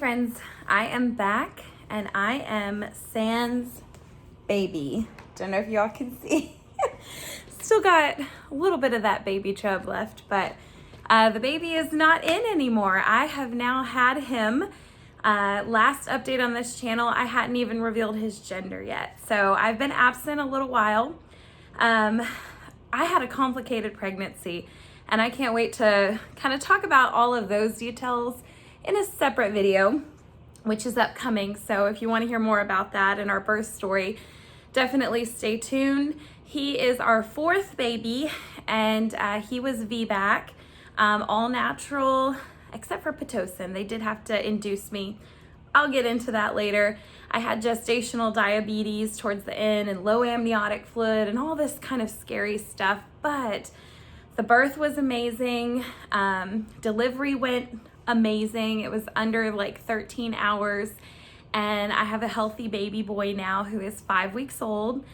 friends, I am back and I am sans baby. Don't know if y'all can see. Still got a little bit of that baby chub left, but the baby is not in anymore. I have now had him. Last update on this channel, I hadn't even revealed his gender yet. So I've been absent a little while. I had a complicated pregnancy and I can't wait to kind of talk about all of those details in a separate video, which is upcoming. So if you want to hear more about that and our birth story, definitely stay tuned. He is our fourth baby and he was VBAC, all natural except for Pitocin. They did have to induce me. I'll get into that later. I had gestational diabetes towards the end and low amniotic fluid and all this kind of scary stuff, but the birth was amazing. Delivery went amazing. It was under like 13 hours and I have a healthy baby boy now who is 5 weeks old,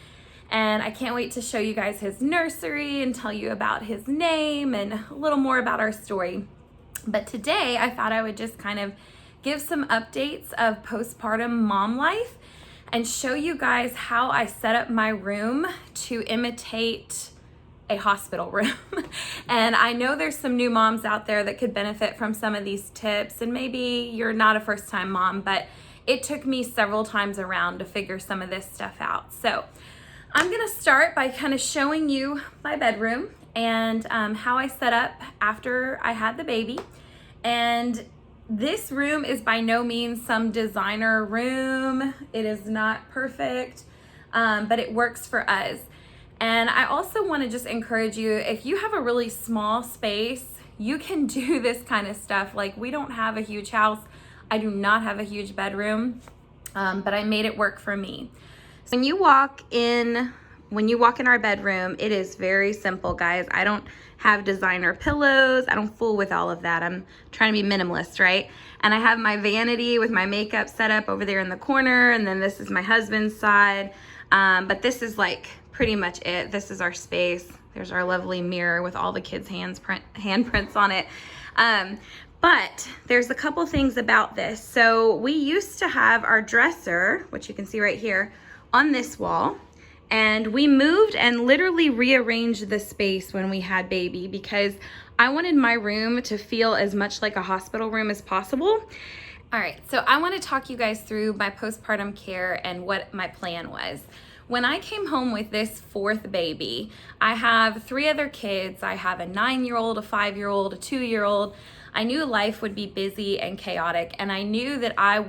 and I can't wait to show you guys his nursery and tell you about his name and a little more about our story. But today I thought I would just kind of give some updates of postpartum mom life and show you guys how I set up my room to imitate a hospital room. And I know there's some new moms out there that could benefit from some of these tips, and maybe you're not a first-time mom, but it took me several times around to figure some of this stuff out. So I'm gonna start by kind of showing you my bedroom and how I set up after I had the baby. And this room is by no means some designer room. It is not perfect, but it works for us. And I also want to just encourage you, if you have a really small space, you can do this kind of stuff. Like, we don't have a huge house. I do not have a huge bedroom, but I made it work for me. So when you walk in our bedroom, it is very simple, guys. I don't have designer pillows. I don't fool with all of that. I'm trying to be minimalist, right? And I have my vanity with my makeup set up over there in the corner, and then this is my husband's side. But this is like pretty much it. This is our space. There's our lovely mirror with all the kids' handprints on it. But there's a couple things about this. So we used to have our dresser, which you can see right here, on this wall. And we moved and literally rearranged the space when we had baby because I wanted my room to feel as much like a hospital room as possible. All right, so I want to talk you guys through my postpartum care and what my plan was. When I came home with this fourth baby, I have 3 other kids. I have a 9-year-old, a 5-year-old, a 2-year-old. I knew life would be busy and chaotic, and I knew that I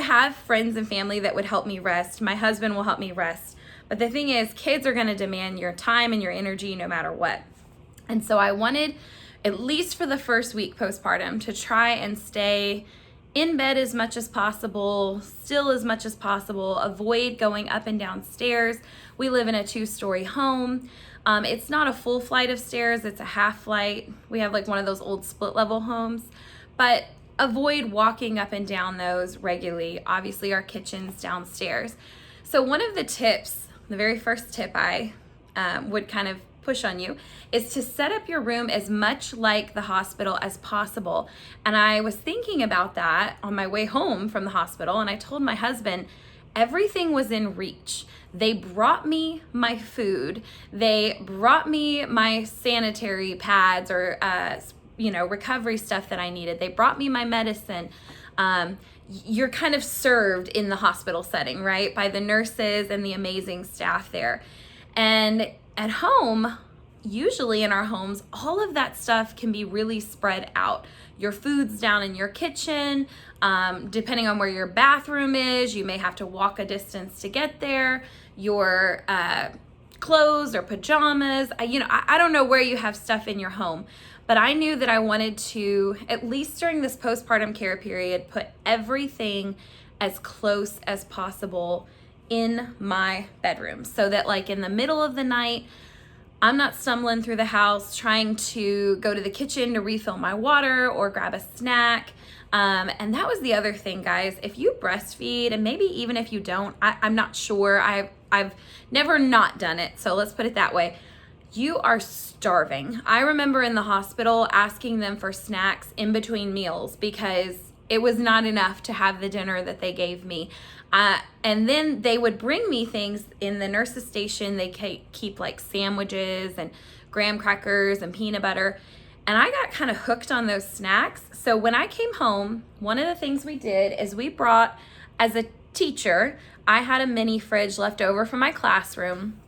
have friends and family that would help me rest. My husband will help me rest. But the thing is, kids are gonna demand your time and your energy no matter what. And so I wanted, at least for the first week postpartum, to try and stay in bed as much as possible, still as much as possible, avoid going up and down stairs. We live in a 2-story home. It's not a full flight of stairs, it's a half flight. We have like one of those old split level homes, but avoid walking up and down those regularly. Obviously our kitchen's downstairs. So one of the tips, the very first tip I would kind of push on you, is to set up your room as much like the hospital as possible. And I was thinking about that on my way home from the hospital, and I told my husband everything was in reach. They brought me my food. They brought me my sanitary pads or recovery stuff that I needed. They brought me my medicine. You're kind of served in the hospital setting, right? By the nurses and the amazing staff there. And at home, usually in our homes, all of that stuff can be really spread out. Your food's down in your kitchen. Depending on where your bathroom is, you may have to walk a distance to get there. Your clothes or pajamas, I don't know where you have stuff in your home, but I knew that I wanted to, at least during this postpartum care period, put everything as close as possible in my bedroom so that like in the middle of the night, I'm not stumbling through the house trying to go to the kitchen to refill my water or grab a snack. And that was the other thing, guys. If you breastfeed, and maybe even if you don't, I'm not sure. I've never not done it, so let's put it that way. you are starving. I remember in the hospital asking them for snacks in between meals because it was not enough to have the dinner that they gave me. And then they would bring me things in the nurse's station. They keep like sandwiches and graham crackers and peanut butter. And I got kind of hooked on those snacks. So when I came home, one of the things we did is we brought, as a teacher, I had a mini fridge left over from my classroom.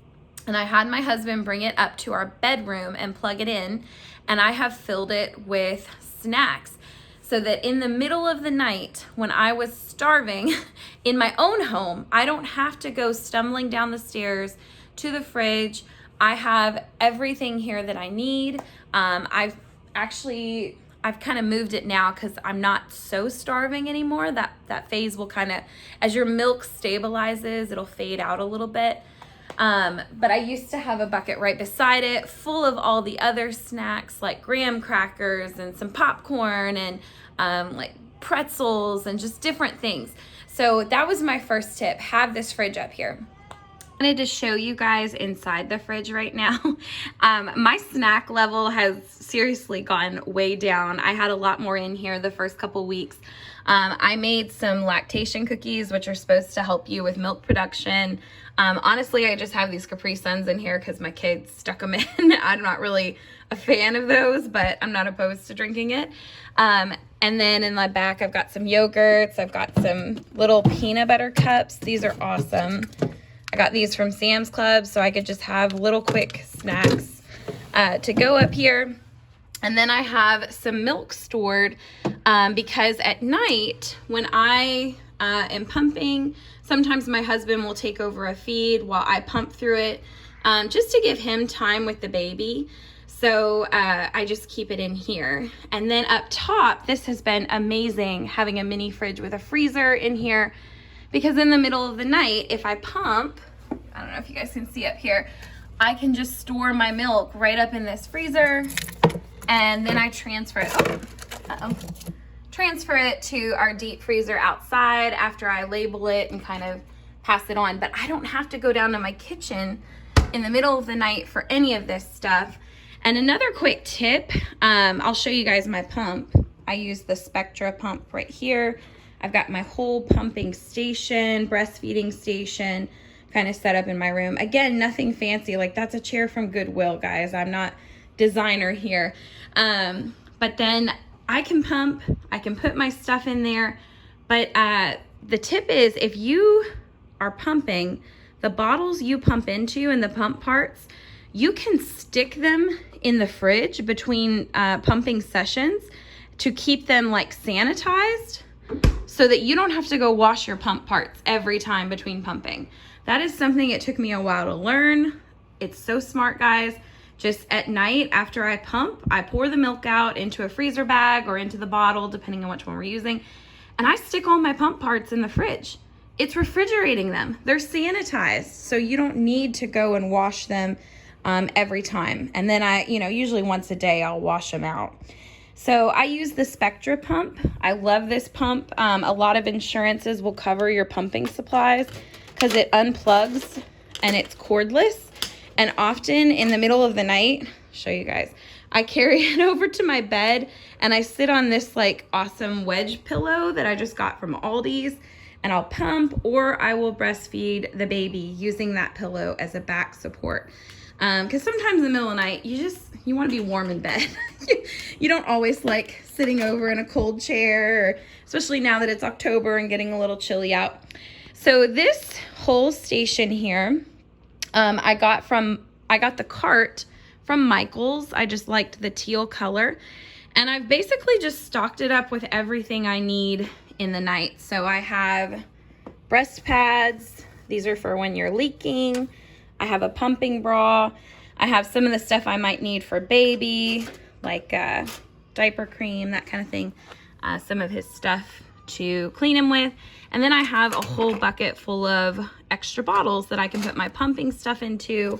And I had my husband bring it up to our bedroom and plug it in. And I have filled it with snacks so that in the middle of the night when I was starving in my own home, I don't have to go stumbling down the stairs to the fridge. I have everything here that I need. I've kind of moved it now because I'm not so starving anymore. That phase will kind of, as your milk stabilizes, it'll fade out a little bit. But I used to have a bucket right beside it full of all the other snacks like graham crackers and some popcorn and like pretzels and just different things. So that was my first tip, have this fridge up here. I wanted to show you guys inside the fridge right now. My snack level has seriously gone way down. I had a lot more in here the first couple weeks. I made some lactation cookies, which are supposed to help you with milk production. Honestly, I just have these Capri Suns in here because my kids stuck them in. I'm not really a fan of those, but I'm not opposed to drinking it. And then in my back, I've got some yogurts. I've got some little peanut butter cups. These are awesome. I got these from Sam's Club, so I could just have little quick snacks to go up here. And then I have some milk stored because at night when I am pumping, sometimes my husband will take over a feed while I pump through it just to give him time with the baby. So I just keep it in here. And then up top, this has been amazing having a mini fridge with a freezer in here because in the middle of the night, if I pump, I don't know if you guys can see up here, I can just store my milk right up in this freezer and then I transfer it. Transfer it to our deep freezer outside after I label it and kind of pass it on. But I don't have to go down to my kitchen in the middle of the night for any of this stuff. And another quick tip, I'll show you guys my pump. I use the Spectra Pump right here. I've got my whole pumping station, breastfeeding station kind of set up in my room. Again, nothing fancy. Like that's a chair from Goodwill, guys. I'm not designer here. But then I can pump, I can put my stuff in there. But the tip is if you are pumping, the bottles you pump into and the pump parts, you can stick them in the fridge between pumping sessions to keep them like sanitized so that you don't have to go wash your pump parts every time between pumping. That is something it took me a while to learn. It's so smart, guys. Just at night after I pump, I pour the milk out into a freezer bag or into the bottle, depending on which one we're using. And I stick all my pump parts in the fridge. It's refrigerating them. They're sanitized, so you don't need to go and wash them every time. And then I, usually once a day, I'll wash them out. So I use the Spectra Pump. I love this pump. A lot of insurances will cover your pumping supplies because it unplugs and it's cordless. And often in the middle of the night, show you guys, I carry it over to my bed and I sit on this like awesome wedge pillow that I just got from Aldi's and I'll pump or I will breastfeed the baby using that pillow as a back support. Because sometimes in the middle of the night, you want to be warm in bed. You don't always like sitting over in a cold chair, or, especially now that it's October and getting a little chilly out. So this whole station here, I got the cart from Michael's. I just liked the teal color. And I've basically just stocked it up with everything I need in the night. So I have breast pads. These are for when you're leaking. I have a pumping bra. I have some of the stuff I might need for baby, like diaper cream, that kind of thing. Some of his stuff to clean him with. And then I have a whole bucket full of extra bottles that I can put my pumping stuff into.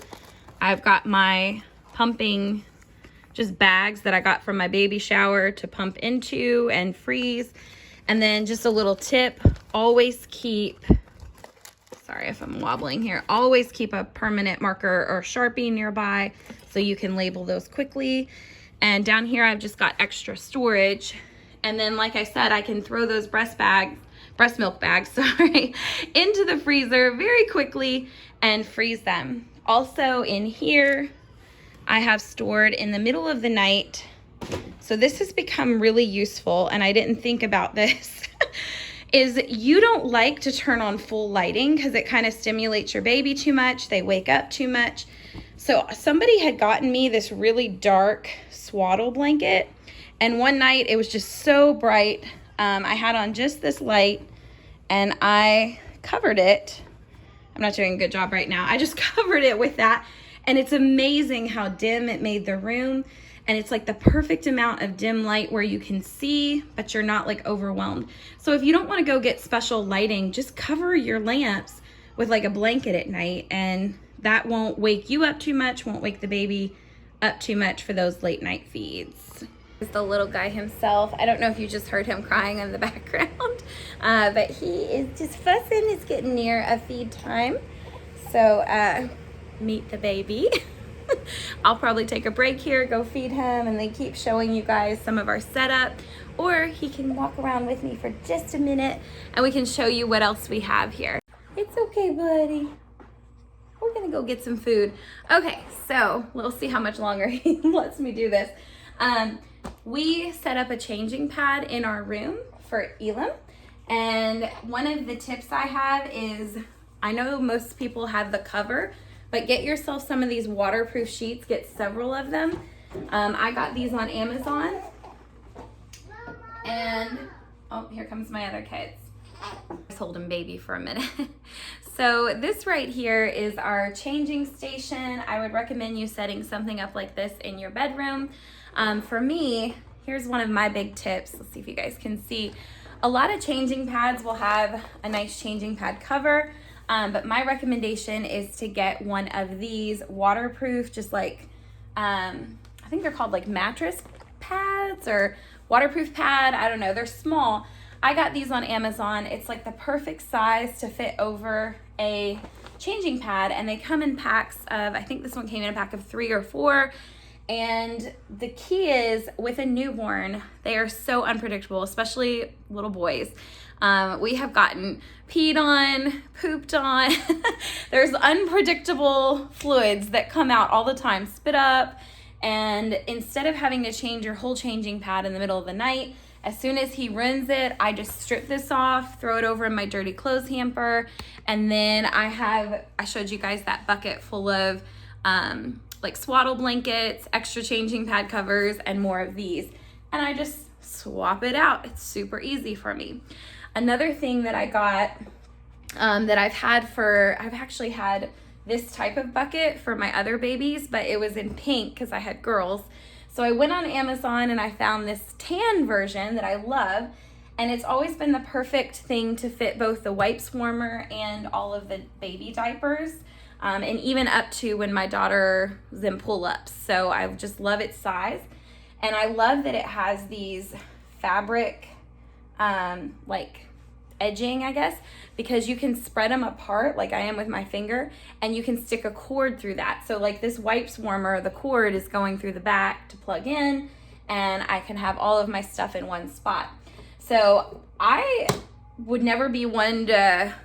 I've got my pumping just bags that I got from my baby shower to pump into and freeze. And then just a little tip, always keep sorry if I'm wobbling here, always keep a permanent marker or Sharpie nearby so you can label those quickly. And down here, I've just got extra storage. And then, like I said, I can throw those breast milk bags, sorry, into the freezer very quickly and freeze them. Also in here, I have stored in the middle of the night. So this has become really useful, and I didn't think about this, is you don't like to turn on full lighting because it kind of stimulates your baby too much. They wake up too much. So somebody had gotten me this really dark swaddle blanket, and one night it was just so bright. I had on just this light and I covered it. I'm not doing a good job right now. I just covered it with that, and it's amazing how dim it made the room. And it's like the perfect amount of dim light where you can see, but you're not like overwhelmed. So if you don't want to go get special lighting, just cover your lamps with like a blanket at night, and that won't wake you up too much, won't wake the baby up too much for those late night feeds. Is the little guy himself. I don't know if you just heard him crying in the background, but he is just fussing. It's getting near a feed time. So meet the baby. I'll probably take a break here, go feed him, and then keep showing you guys some of our setup, or he can walk around with me for just a minute and we can show you what else we have here. It's okay, buddy. We're gonna go get some food. Okay, so we'll see how much longer he lets me do this. We set up a changing pad in our room for Elam, and one of the tips I have is, I know most people have the cover, but get yourself some of these waterproof sheets, get several of them. I got these on Amazon. And, oh, here comes my other kids. Just holding baby for a minute. So this right here is our changing station. I would recommend you setting something up like this in your bedroom. For me, here's one of my big tips. Let's see if you guys can see. A lot of changing pads will have a nice changing pad cover. But my recommendation is to get one of these waterproof, just like, I think they're called like mattress pads or waterproof pad. I don't know. They're small. I got these on Amazon. It's like the perfect size to fit over a changing pad, and they come in packs of, I think this one came in a pack of 3 or 4. And the key is, with a newborn, they are so unpredictable, especially little boys. We have gotten peed on, pooped on. There's unpredictable fluids that come out all the time, spit up. And instead of having to change your whole changing pad in the middle of the night, as soon as he runs it, I just strip this off, throw it over in my dirty clothes hamper. And then I showed you guys that bucket full of like swaddle blankets, extra changing pad covers, and more of these. And I just swap it out. It's super easy for me. Another thing that I got that I've actually had this type of bucket for my other babies, but it was in pink because I had girls. So I went on Amazon and I found this tan version that I love, and it's always been the perfect thing to fit both the wipes warmer and all of the baby diapers, and even up to when my daughter was in pull-ups. So I just love its size, and I love that it has these fabric like edging, I guess, because you can spread them apart like I am with my finger, and you can stick a cord through that. So like this wipes warmer, the cord is going through the back to plug in, and I can have all of my stuff in one spot. So I would never be one to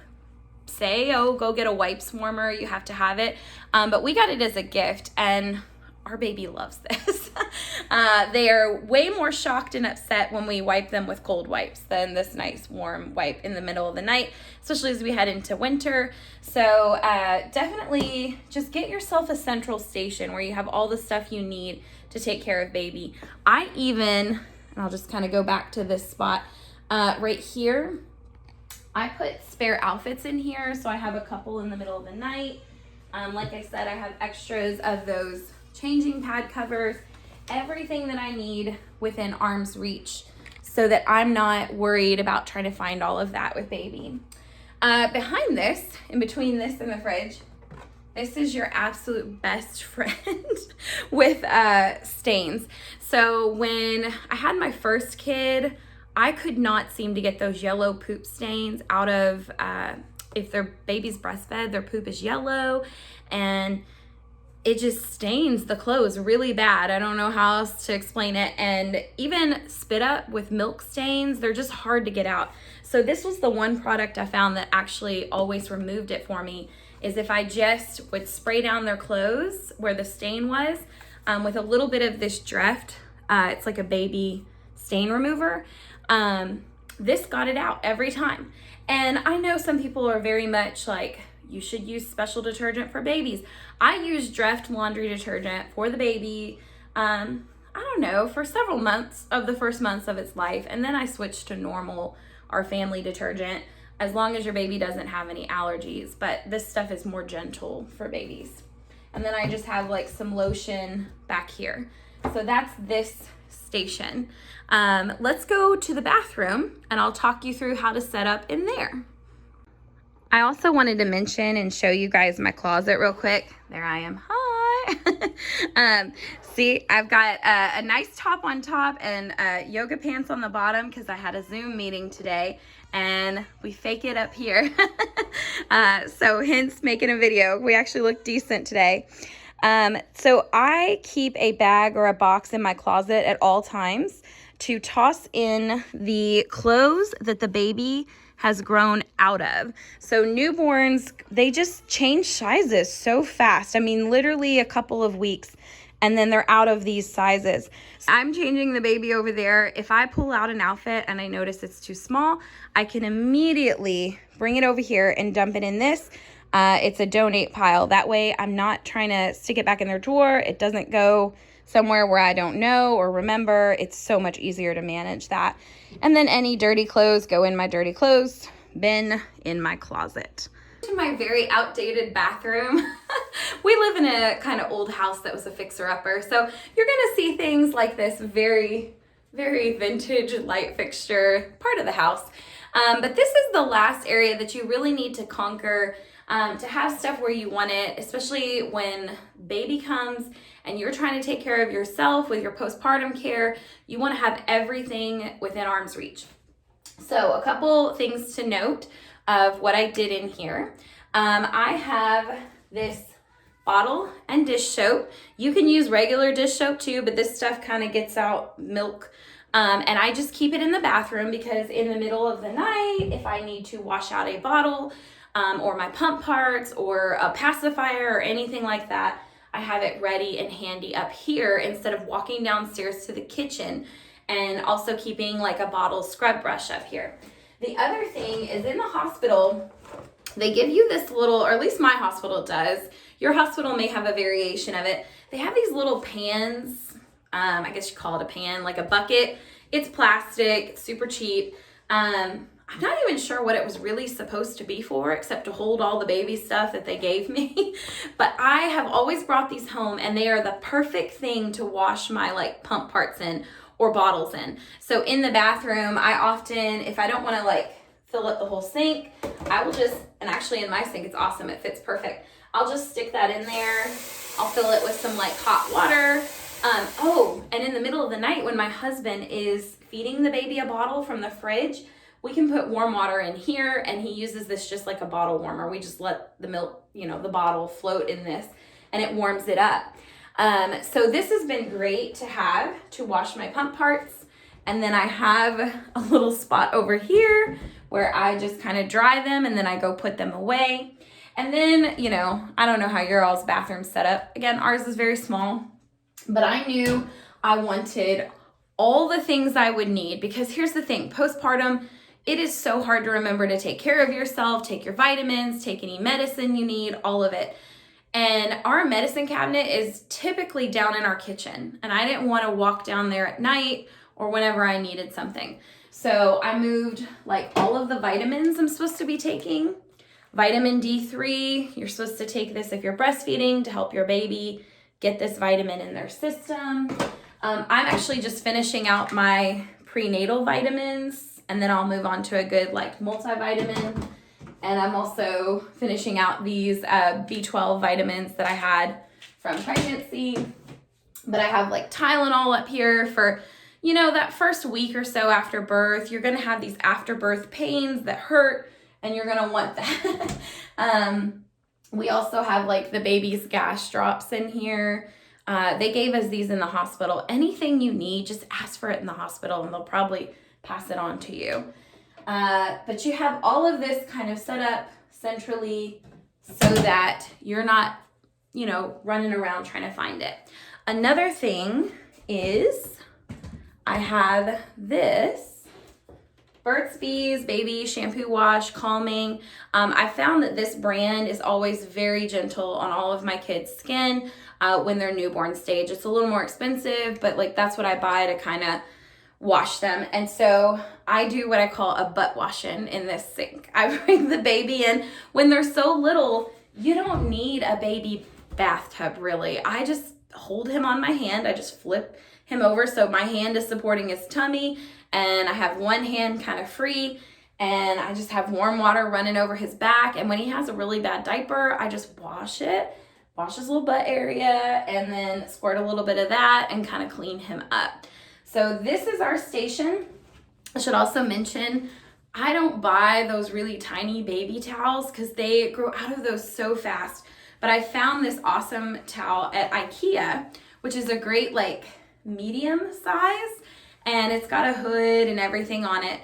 say, oh, go get a wipes warmer, you have to have it. But we got it as a gift, and our baby loves this. They are way more shocked and upset when we wipe them with cold wipes than this nice warm wipe in the middle of the night, especially as we head into winter. So definitely just get yourself a central station where you have all the stuff you need to take care of baby. I even, and I'll just kind of go back to this spot right here, I put spare outfits in here. So I have a couple in the middle of the night. Like I said, I have extras of those changing pad covers, everything that I need within arm's reach so that I'm not worried about trying to find all of that with baby. Behind this, in between this and the fridge, this is your absolute best friend with stains. So when I had my first kid, I could not seem to get those yellow poop stains out of if their baby's breastfed, their poop is yellow and it just stains the clothes really bad. I don't know how else to explain it. And even spit up with milk stains, they're just hard to get out. So this was the one product I found that actually always removed it for me, is if I just would spray down their clothes where the stain was with a little bit of this Dreft. It's like a baby stain remover. This got it out every time. And I know some people are very much like, you should use special detergent for babies. I use Dreft laundry detergent for the baby, I don't know, for several months of the first months of its life. And then I switched to normal, our family detergent, as long as your baby doesn't have any allergies. But this stuff is more gentle for babies. And then I just have like some lotion back here. So that's this station. Let's go to the bathroom and I'll talk you through how to set up in there. I also wanted to mention and show you guys my closet real quick. There I am. Hi. See, I've got a nice top on top and yoga pants on the bottom because I had a Zoom meeting today and we fake it up here. So hence making a video. We actually look decent today. So I keep a bag or a box in my closet at all times to toss in the clothes that the baby has grown out of. So newborns, they just change sizes so fast. I mean, literally a couple of weeks and then they're out of these sizes. So I'm changing the baby over there. If I pull out an outfit and I notice it's too small, I can immediately bring it over here and dump it in this. It's a donate pile. That way I'm not trying to stick it back in their drawer. It doesn't go somewhere where I don't know or remember. It's so much easier to manage that. And then any dirty clothes go in my dirty clothes bin in my closet. To my very outdated bathroom. We live in a kind of old house that was a fixer-upper. So you're gonna see things like this very, very vintage light fixture part of the house. But this is the last area that you really need to conquer to have stuff where you want it, especially when baby comes and you're trying to take care of yourself with your postpartum care. You want to have everything within arm's reach. So a couple things to note of what I did in here. I have this bottle and dish soap. You can use regular dish soap too, but this stuff kind of gets out milk. And I just keep it in the bathroom because in the middle of the night, if I need to wash out a bottle, or my pump parts or a pacifier or anything like that, I have it ready and handy up here instead of walking downstairs to the kitchen, and also keeping like a bottle scrub brush up here. The other thing is in the hospital, they give you this little, or at least my hospital does. Your hospital may have a variation of it. They have these little pans. I guess you call it a pan, like a bucket. It's plastic, it's super cheap. I'm not even sure what it was really supposed to be for, except to hold all the baby stuff that they gave me. But I have always brought these home and they are the perfect thing to wash my like pump parts in or bottles in. So in the bathroom, I often, if I don't want to like fill up the whole sink, I will just, and actually in my sink, it's awesome. It fits perfect. I'll just stick that in there. I'll fill it with some like hot water. Oh, and in the middle of the night when my husband is feeding the baby a bottle from the fridge, we can put warm water in here and he uses this just like a bottle warmer. We just let the milk, you know, the bottle float in this and it warms it up. So this has been great to have to wash my pump parts. And then I have a little spot over here where I just kind of dry them and then I go put them away. And then, you know, I don't know how your all's bathroom set up. Again, ours is very small, but I knew I wanted all the things I would need because here's the thing, postpartum, it is so hard to remember to take care of yourself, take your vitamins, take any medicine you need, all of it. And our medicine cabinet is typically down in our kitchen. And I didn't want to walk down there at night or whenever I needed something. So I moved like all of the vitamins I'm supposed to be taking. Vitamin D3, you're supposed to take this if you're breastfeeding to help your baby get this vitamin in their system. I'm actually just finishing out my prenatal vitamins. And then I'll move on to a good like multivitamin. And I'm also finishing out these B12 vitamins that I had from pregnancy. But I have like Tylenol up here for, you know, that first week or so after birth. You're going to have these after birth pains that hurt and you're gonna want that. We also have like the baby's gas drops in here. They gave us these in the hospital. Anything you need, just ask for it in the hospital and they'll probably pass it on to you. But you have all of this kind of set up centrally so that you're not, you know, running around trying to find it. Another thing is I have this Burt's Bees Baby Shampoo Wash Calming. I found that this brand is always very gentle on all of my kids' skin when they're newborn stage. It's a little more expensive, but like that's what I buy to kind of wash them. And so I do what I call a butt washing in this sink. I bring the baby in. When they're so little, you don't need a baby bathtub really. I just hold him on my hand. I just flip him over so my hand is supporting his tummy and I have one hand kind of free and I just have warm water running over his back. And when he has a really bad diaper, I just wash his little butt area and then squirt a little bit of that and kind of clean him up. So this is our station. I should also mention, I don't buy those really tiny baby towels because they grow out of those so fast. But I found this awesome towel at IKEA, which is a great like medium size. And it's got a hood and everything on it.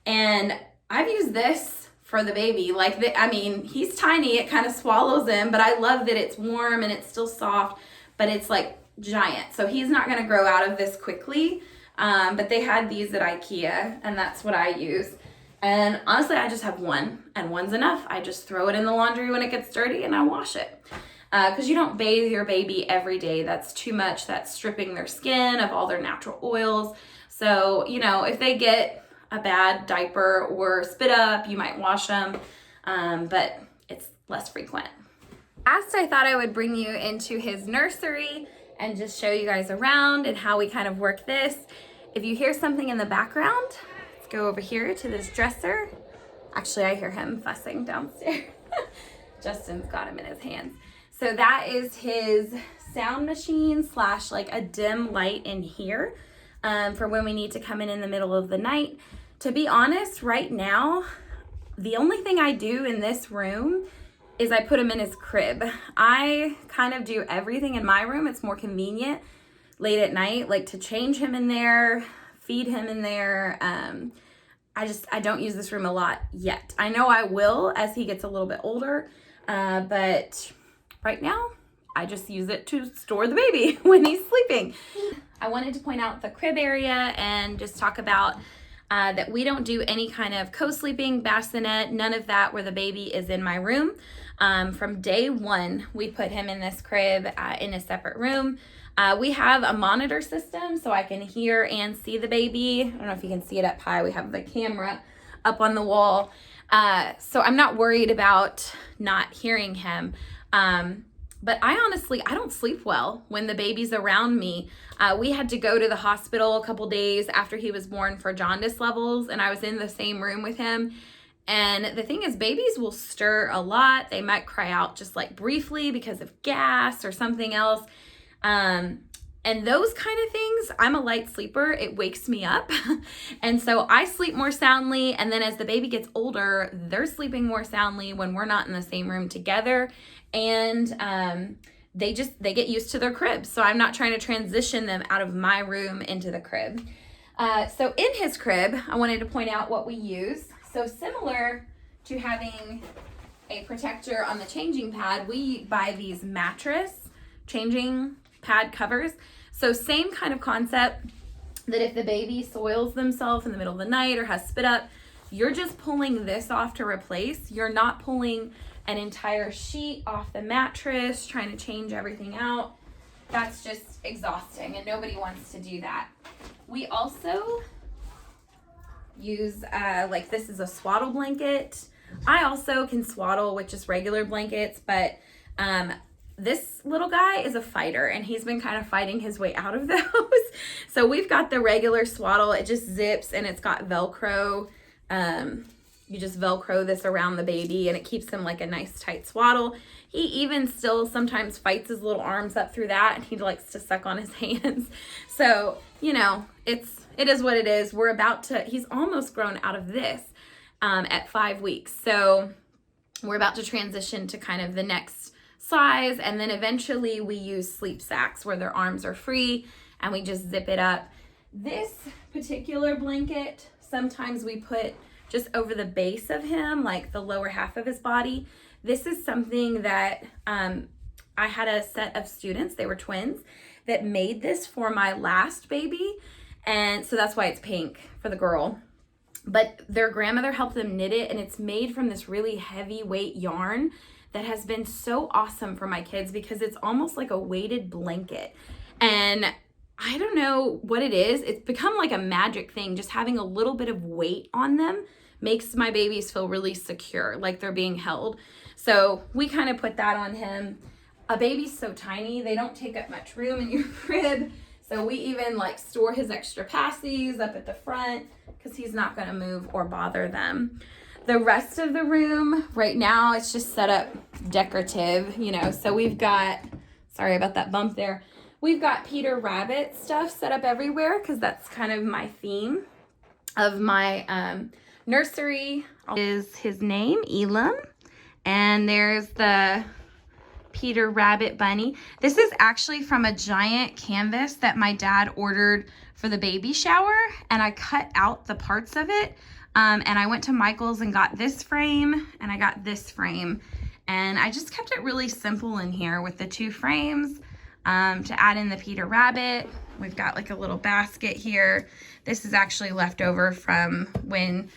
And I've used this for the baby. Like, I mean, he's tiny. It kind of swallows him. But I love that it's warm and it's still soft. But it's like giant. So he's not going to grow out of this quickly. But they had these at IKEA. And that's what I use. And honestly, I just have one. And one's enough. I just throw it in the laundry when it gets dirty and I wash it. Because you don't bathe your baby every day. That's too much. That's stripping their skin of all their natural oils. So, you know, if they get a bad diaper or spit up, you might wash them, but it's less frequent. Last, I thought I would bring you into his nursery and just show you guys around and how we kind of work this. If you hear something in the background, let's go over here to this dresser. Actually, I hear him fussing downstairs. Justin's got him in his hands. So that is his sound machine / like a dim light in here. For when we need to come in the middle of the night. To be honest, right now, the only thing I do in this room is I put him in his crib. I kind of do everything in my room. It's more convenient late at night, like to change him in there, feed him in there. I don't use this room a lot yet. I know I will as he gets a little bit older, but right now, I just use it to store the baby when he's sleeping. I wanted to point out the crib area and just talk about that we don't do any kind of co-sleeping, bassinet, none of that where the baby is in my room. From day one, we put him in this crib in a separate room. We have a monitor system so I can hear and see the baby. I don't know if you can see it up high. We have the camera up on the wall. So I'm not worried about not hearing him. But I don't sleep well when the baby's around me. We had to go to the hospital a couple days after he was born for jaundice levels, and I was in the same room with him. And the thing is, babies will stir a lot. They might cry out just like briefly because of gas or something else. And those kind of things, I'm a light sleeper. It wakes me up. And so I sleep more soundly. And then as the baby gets older, they're sleeping more soundly when we're not in the same room together. And they get used to their cribs. So I'm not trying to transition them out of my room into the crib. So in his crib, I wanted to point out what we use. So similar to having a protector on the changing pad, we buy these mattress changing pad covers. So same kind of concept, that if the baby soils themselves in the middle of the night or has spit up, you're just pulling this off to replace. You're not pulling an entire sheet off the mattress, trying to change everything out. That's just exhausting and nobody wants to do that. We also use, like this is a swaddle blanket. I also can swaddle with just regular blankets, but this little guy is a fighter and he's been kind of fighting his way out of those. So we've got the regular swaddle. It just zips and it's got Velcro. You just Velcro this around the baby and it keeps him like a nice tight swaddle. He even still sometimes fights his little arms up through that and he likes to suck on his hands. So, you know, it is what it is. He's almost grown out of this. at 5 weeks. So we're about to transition to kind of the next size, and then eventually we use sleep sacks where their arms are free and we just zip it up. This particular blanket, sometimes we put just over the base of him, like the lower half of his body. This is something that I had a set of students, they were twins, that made this for my last baby. And so that's why it's pink for the girl. But their grandmother helped them knit it, and it's made from this really heavyweight yarn that has been so awesome for my kids because it's almost like a weighted blanket. And I don't know what it is. It's become like a magic thing. Just having a little bit of weight on them makes my babies feel really secure, like they're being held. So we kind of put that on him. A baby's so tiny, they don't take up much room in your crib. So we even like store his extra passies up at the front because he's not going to move or bother them. The rest of the room right now, it's just set up decorative, you know. So we've got, sorry about that bump there. We've got Peter Rabbit stuff set up everywhere because that's kind of my theme of my nursery. Is his name Elam, and there's the Peter Rabbit bunny. This is actually from a giant canvas that my dad ordered for the baby shower, and I cut out the parts of it, and I went to Michael's and got this frame, and I got this frame, and I just kept it really simple in here with the 2 frames to add in the Peter Rabbit. We've got like a little basket here. This is actually left over from when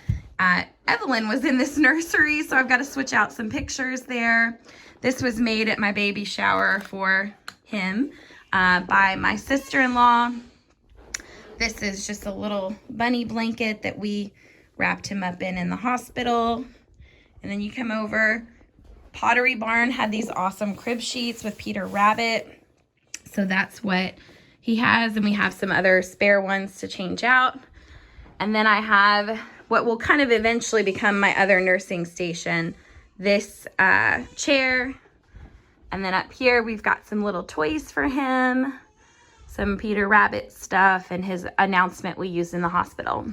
Evelyn was in this nursery, so I've got to switch out some pictures there. This was made at my baby shower for him by my sister-in-law. This is just a little bunny blanket that we wrapped him up in the hospital. And then you come over. Pottery Barn had these awesome crib sheets with Peter Rabbit. So that's what he has. And we have some other spare ones to change out. And then I have what will kind of eventually become my other nursing station. This chair, and then up here we've got some little toys for him, some Peter Rabbit stuff, and his announcement we use in the hospital.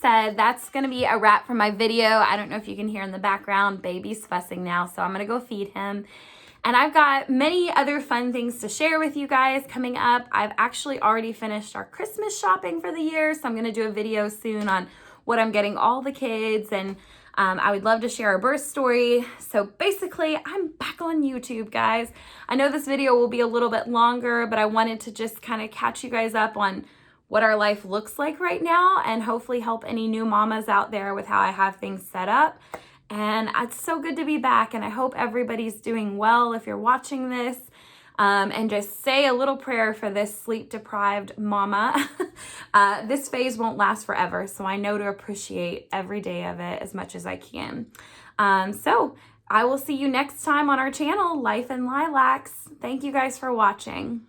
Said that's gonna be a wrap for my video. I don't know if you can hear in the background, baby's fussing now, so I'm gonna go feed him. And I've got many other fun things to share with you guys coming up. I've actually already finished our Christmas shopping for the year, so I'm gonna do a video soon on what I'm getting all the kids, and I would love to share a birth story. So basically, I'm back on YouTube, guys. I know this video will be a little bit longer, but I wanted to just kind of catch you guys up on what our life looks like right now and hopefully help any new mamas out there with how I have things set up. And it's so good to be back, and I hope everybody's doing well if you're watching this. And just say a little prayer for this sleep-deprived mama. This phase won't last forever, so I know to appreciate every day of it as much as I can. So I will see you next time on our channel, Life in Lilacs. Thank you guys for watching.